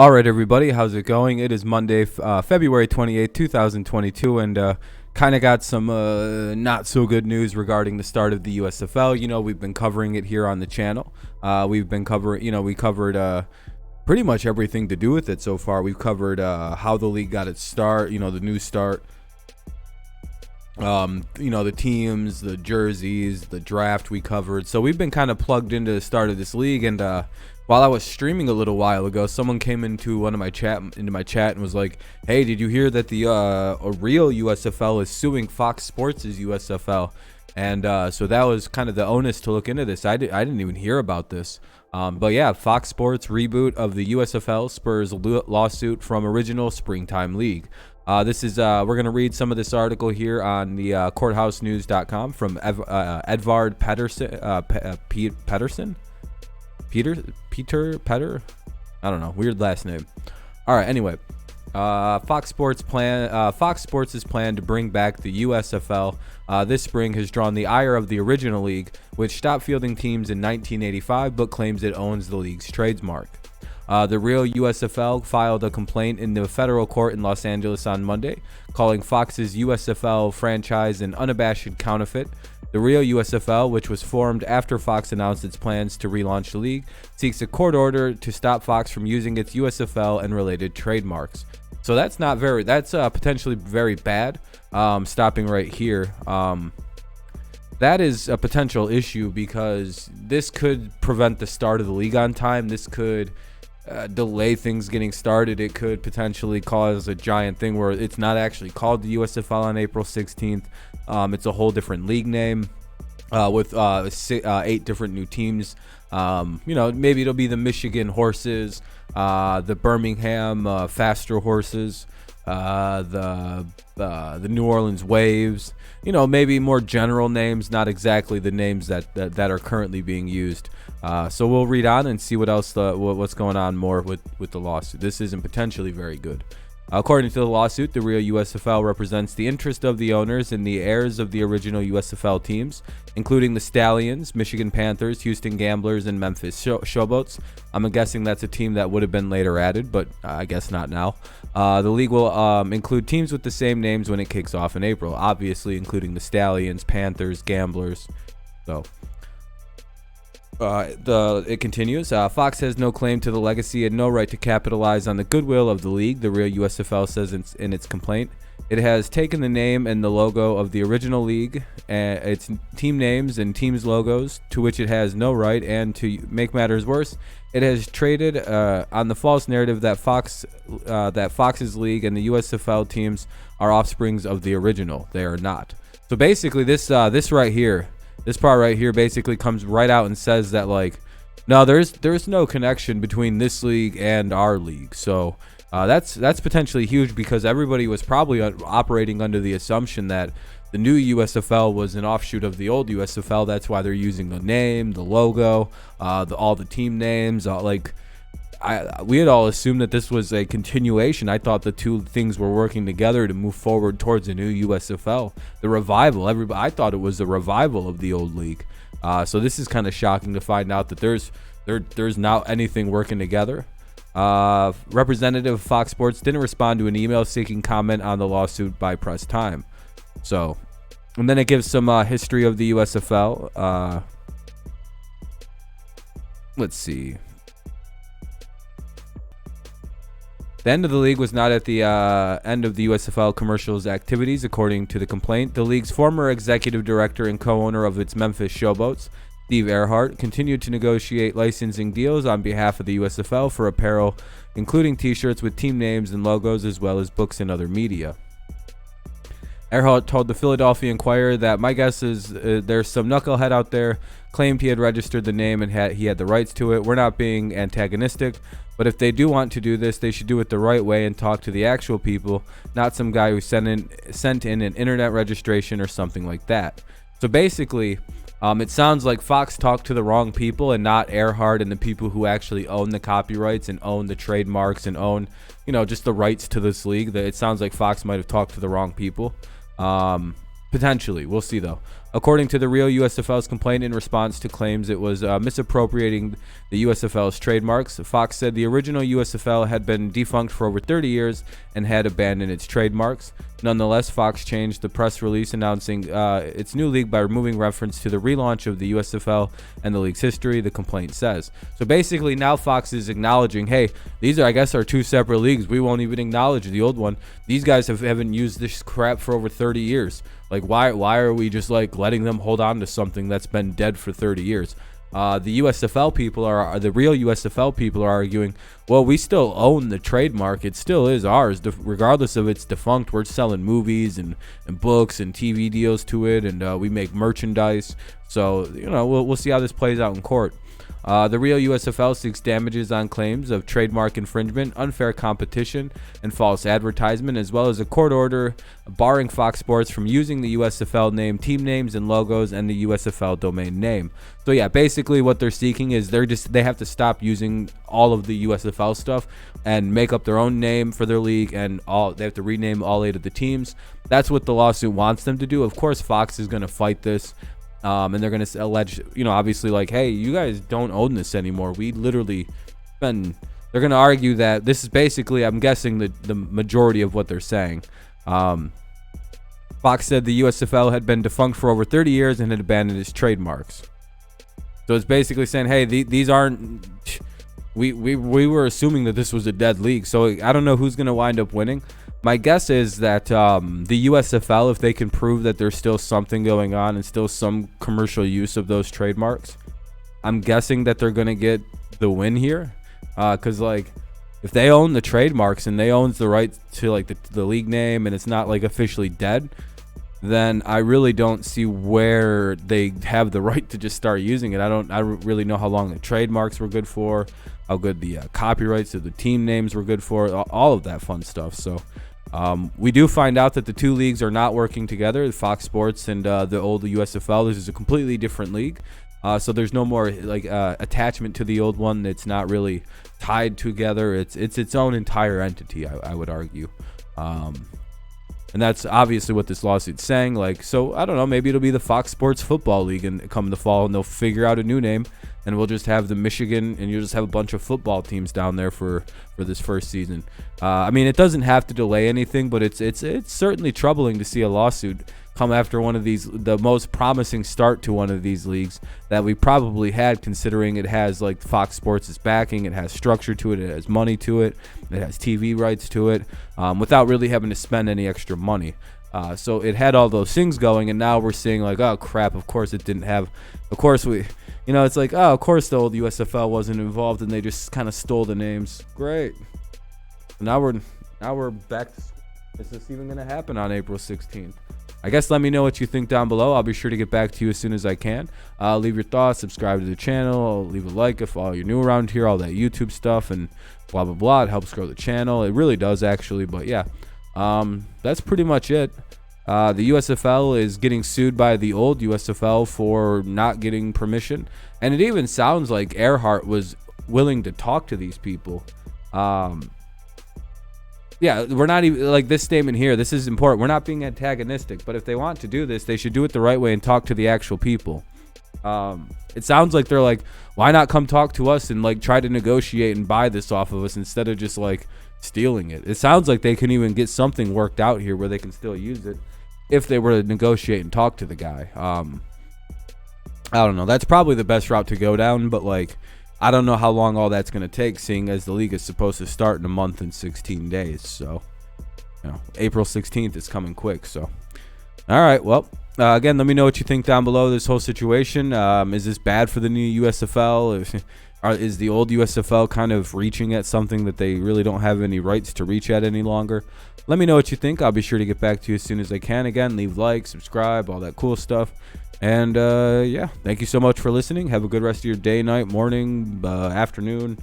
All right, everybody, how's it going? It is Monday, February 28th, 2022, and kind of got some not so good news regarding the start of the USFL. You know, we've been covering it here on the channel. We covered pretty much everything to do with it so far. We've covered how the league got its start, the new start, the teams, the jerseys, the draft we covered. So we've been kind of plugged into the start of this league, and while I was streaming a little while ago, someone came into my chat and was like, "Hey, did you hear that the a real USFL is suing Fox Sports' USFL?" And so that was kind of the onus to look into this. I didn't even hear about this. But yeah, Fox Sports reboot of the USFL spurs lawsuit from original Springtime League. This is we're gonna read some of this article here on the courthousenews.com from Edvard Pedersen. Peter, I don't know, weird last name. All right, anyway, Fox Sports' plan to bring back the USFL this spring has drawn the ire of the original league, which stopped fielding teams in 1985 but claims it owns the league's trademark. The real USFL filed a complaint in the federal court in Los Angeles on Monday, calling Fox's USFL franchise an unabashed counterfeit. The real USFL, which was formed after Fox announced its plans to relaunch the league, seeks a court order to stop Fox from using its USFL and related trademarks. So that's potentially very bad. Stopping right here. That is a potential issue because this could prevent the start of the league on time. This could delay things getting started. It could potentially cause a giant thing where it's not actually called the USFL on April 16th. It's a whole different league name with 8 different new teams. Maybe it'll be the Michigan Horses, the Birmingham Faster Horses, the New Orleans Waves. Maybe more general names, not exactly the names that are currently being used. So we'll read on and see what's going on more with the lawsuit. This isn't potentially very good. According to the lawsuit, the real USFL represents the interest of the owners and the heirs of the original USFL teams, including the Stallions, Michigan Panthers, Houston Gamblers, and Memphis Showboats. I'm guessing that's a team that would have been later added, but I guess not now. The league will include teams with the same names when it kicks off in April, obviously including the Stallions, Panthers, Gamblers. So it continues. Fox has no claim to the legacy and no right to capitalize on the goodwill of the league, the real USFL says in its complaint. It has taken the name and the logo of the original league, its team names and teams' logos, to which it has no right, and to make matters worse, it has traded on the false narrative that Fox's league and the USFL teams are offsprings of the original. They are not. So basically, this part right here basically comes right out and says that, no, there's no connection between this league and our league. So that's potentially huge because everybody was probably operating under the assumption that the new USFL was an offshoot of the old USFL. That's why they're using the name, the logo, all the team names. We had all assumed that this was a continuation. I thought the two things were working together to move forward towards a new USFL. The revival. I thought it was the revival of the old league. So this is kind of shocking to find out that there's now anything working together. Representative of Fox Sports didn't respond to an email seeking comment on the lawsuit by Press Time. So, and then it gives some history of the USFL. Let's see. The end of the league was not at the end of the USFL commercials activities, according to the complaint. The league's former executive director and co-owner of its Memphis Showboats, Steve Earhart, continued to negotiate licensing deals on behalf of the USFL for apparel, including T-shirts with team names and logos, as well as books and other media. Earhart told the Philadelphia Inquirer that my guess is there's some knucklehead out there claimed he had registered the name and he had the rights to it. We're not being antagonistic, but if they do want to do this, they should do it the right way and talk to the actual people, not some guy who sent in an internet registration or something like that. So basically, it sounds like Fox talked to the wrong people and not Earhart and the people who actually own the copyrights and own the trademarks and own, just the rights to this league. It sounds like Fox might have talked to the wrong people. Potentially. We'll see, though. According to the real USFL's complaint in response to claims it was misappropriating the USFL's trademarks, Fox said the original USFL had been defunct for over 30 years and had abandoned its trademarks. Nonetheless, Fox changed the press release announcing its new league by removing reference to the relaunch of the USFL and the league's history, the complaint says. So basically, now Fox is acknowledging, hey, these are, I guess, our two separate leagues. We won't even acknowledge the old one. These guys haven't used this crap for over 30 years. Like, why are we just like letting them hold on to something that's been dead for 30 years? The USFL people the real USFL people are arguing, well, we still own the trademark. It still is ours, regardless of it's defunct. We're selling movies and books and TV deals to it, and we make merchandise. So, we'll see how this plays out in court. The real USFL seeks damages on claims of trademark infringement, unfair competition, and false advertisement, as well as a court order barring Fox Sports from using the USFL name, team names, and logos, and the USFL domain name. So yeah, basically what they're seeking is they have to stop using all of the USFL stuff and make up their own name for their league, and they have to rename all 8 of the teams. That's what the lawsuit wants them to do. Of course, Fox is going to fight this. And they're going to allege, obviously, like, hey, you guys don't own this anymore. We literally they're going to argue that this is basically, I'm guessing, the majority of what they're saying. Fox said the USFL had been defunct for over 30 years and had abandoned its trademarks. So it's basically saying, hey, these aren't, we were assuming that this was a dead league. So I don't know who's going to wind up winning. My guess is that the USFL, if they can prove that there's still something going on and still some commercial use of those trademarks, I'm guessing that they're going to get the win here. Because, like, if they own the trademarks and they own the right to, like, the league name and it's not, like, officially dead, then I really don't see where they have the right to just start using it. I don't really know how long the trademarks were good for, how good the copyrights of the team names were good for, all of that fun stuff. So we do find out that the two leagues are not working together, Fox Sports and the old USFL. This is a completely different league. So there's no more attachment to the old one. It's not really tied together. It's its own entire entity, I would argue. And that's obviously what this lawsuit's saying. Like, so I don't know, maybe it'll be the Fox Sports Football League and come the fall, and they'll figure out a new name, and we'll just have the Michigan, and you'll just have a bunch of football teams down there for this first season. I mean, it doesn't have to delay anything, but it's certainly troubling to see a lawsuit come after one of these, the most promising start to one of these leagues that we probably had, considering it has, like, Fox Sports' backing, it has structure to it, it has money to it, it has TV rights to it, without really having to spend any extra money. So it had all those things going, and now we're seeing, like, oh crap, of course it didn't have, of course we, it's like, oh, of course the old USFL wasn't involved, and they just kind of stole the names. Great. Now we're back. Is this even going to happen on April 16th? I guess let me know what you think down below. I'll be sure to get back to you as soon as I can. Leave your thoughts, subscribe to the channel, leave a like if you're new around here, all that YouTube stuff and blah, blah, blah. It helps grow the channel. It really does, actually. But yeah, that's pretty much it. The USFL is getting sued by the old USFL for not getting permission. And it even sounds like Earhart was willing to talk to these people. Yeah, we're not even, like, this statement here, this is important. We're not being antagonistic, but if they want to do this, they should do it the right way and talk to the actual people. It sounds like they're like, why not come talk to us and, like, try to negotiate and buy this off of us instead of just, like, stealing it. It sounds like they can even get something worked out here where they can still use it if they were to negotiate and talk to the guy. I don't know. That's probably the best route to go down, but, like, I don't know how long all that's going to take, seeing as the league is supposed to start in a month and 16 days. So, April 16th is coming quick. So, all right. Well, again, let me know what you think down below this whole situation. Is this bad for the new USFL? Is the old USFL kind of reaching at something that they really don't have any rights to reach at any longer? Let me know what you think. I'll be sure to get back to you as soon as I can. Again, leave likes, subscribe, all that cool stuff. And yeah, thank you so much for listening. Have a good rest of your day, night, morning, afternoon,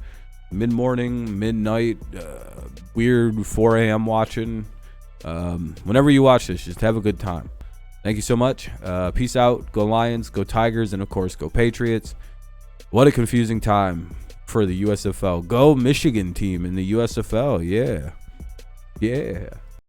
mid-morning, midnight, weird 4 a.m. watching. Whenever you watch this, just have a good time. Thank you so much. Peace out. Go Lions, go Tigers, and of course, go Patriots. What a confusing time for the USFL. Go Michigan team in the USFL. Yeah. Yeah.